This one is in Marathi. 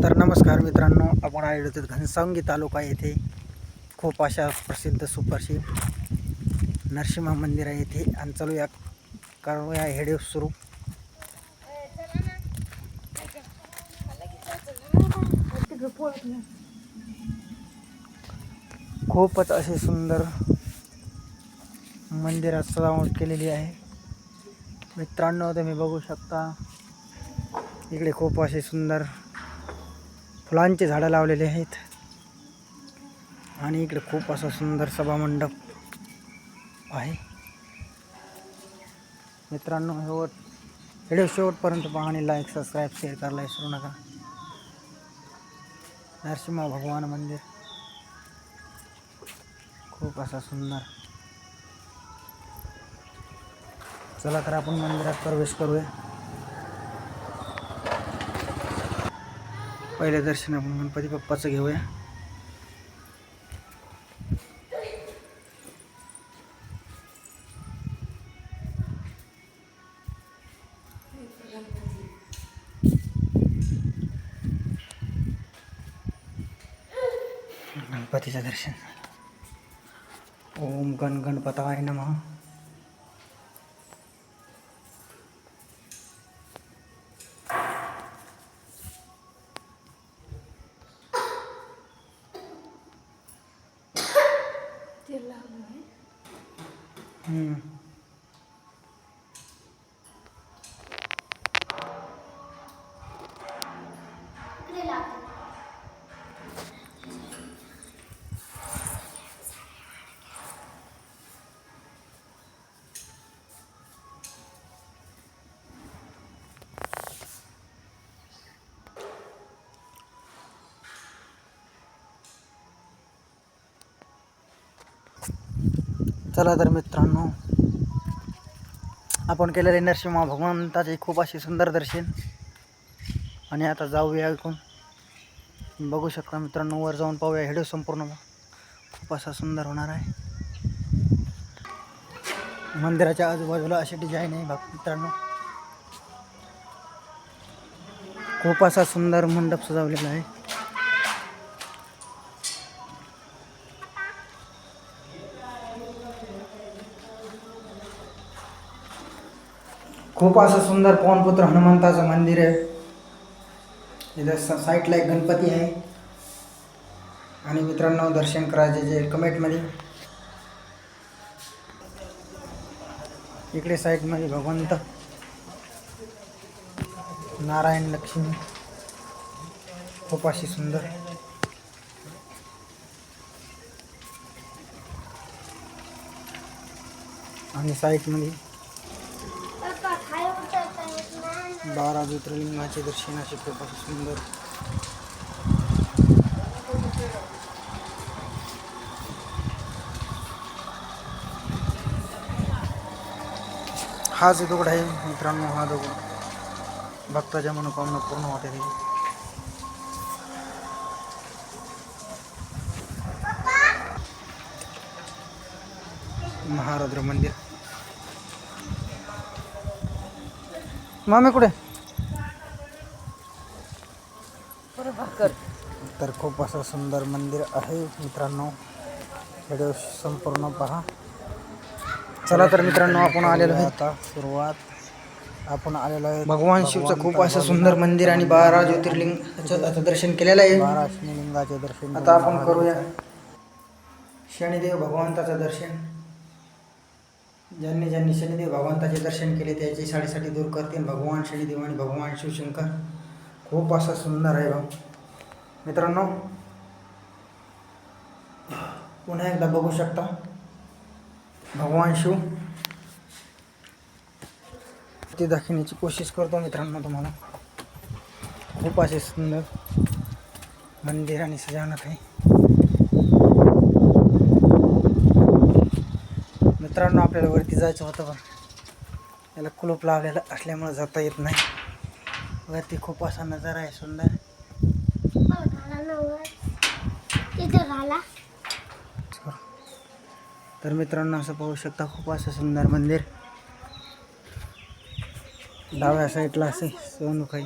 तर नमस्कार मित्रांनो, आपण आलेलो आहोत घनसावंगी तालुका येथे खूप अशा प्रसिद्ध सुप्रसिद्ध नरसिंह मंदिर आहे येथे आणि चालूया करूया हेडे सुरू. खूपच असे सुंदर मंदिरात सजावट केलेली आहे मित्रांनो. तुम्ही बघू शकता इकडे खूप असे सुंदर फुलांचे झाडं लावलेले आहेत आणि इकडे खूप असा सुंदर सभा मंडप आहे मित्रांनो. व्हिडिओ शेवटपर्यंत पहा आणि लाईक सबस्क्राईब शेअर करायला विसरू नका. नरसिंह भगवान मंदिर खूप असा सुंदर. चला तर आपण मंदिरात प्रवेश करूया. पहिले दर्शन आपण गणपती बाप्पाचं घेऊया. गणपतीचं दर्शन. ओम गण गणपताय नमः. चला तर मित्रांनो, आपण केलेले नरसिंह भगवंताचे खूप असे सुंदर दर्शन आणि आता जाऊया ऐकून. बघू शकता मित्रांनो, वर जाऊन पाहूया. व्हिडिओ संपूर्ण खूप असा सुंदर होणार आहे. मंदिराच्या आजूबाजूला अशी डिझाईन आहे मित्रांनो. खूप असा सुंदर मंडप सजवलेला आहे. खूप असं सुंदर पवनपुत्र हनुमंताचं मंदिर आहे. इथं साईडला एक गणपती आहे आणि मित्रांनो दर्शन करायचे जे कमेंटमध्ये. इकडे साईडमध्ये भगवंत नारायण लक्ष्मी खूप अशी सुंदर. आणि साईडमध्ये 12 ज्योतिर्लिंगाचे दर्शन असे खूप असे सुंदर. हा जो दगड आहे मित्रांनो, हा दगड भक्ताच्या मनोकामना पूर्ण होते. महारुद्र मंदिर. मामी कुठे? तर खूप असं सुंदर मंदिर आहे मित्रांनो. व्हिडिओ संपूर्ण पहा. चला तर मित्रांनो, आपण आलेलो आहे आता आपण आलेलो आहे भगवान शिवचं खूप असं सुंदर मंदिर आणि 12 ज्योतिर्लिंगाचं दर्शन केलेलं आहे. 12 शनिलिंगाचे दर्शन आता आपण करूया. शनिदेव भगवंताचं दर्शन. ज्यांनी ज्यांनी शनिदेव भगवंताचे दर्शन केले त्याची साडेसाठी दूर करतील भगवान शनिदेव आणि भगवान शिवशंकर. खूप असं सुंदर आहे मित्रांनो. पुन्हा एकदा बघू शकता भगवान शिव. ते दाखवण्याची कोशिश करतो मित्रांनो तुम्हाला. खूप असे सुंदर मंदिर आणि सजावट आहे मित्रांनो. आपल्याला वरती जायचं होतं पण याला कुलूप लावलेलं असल्यामुळे जाता येत नाही. वरती खूप असा नजारा आहे सुंदर. तर मित्रांनो असं पाहू शकता खूप असं सुंदर मंदिर. डाव्या साईडला असे सोनूखाई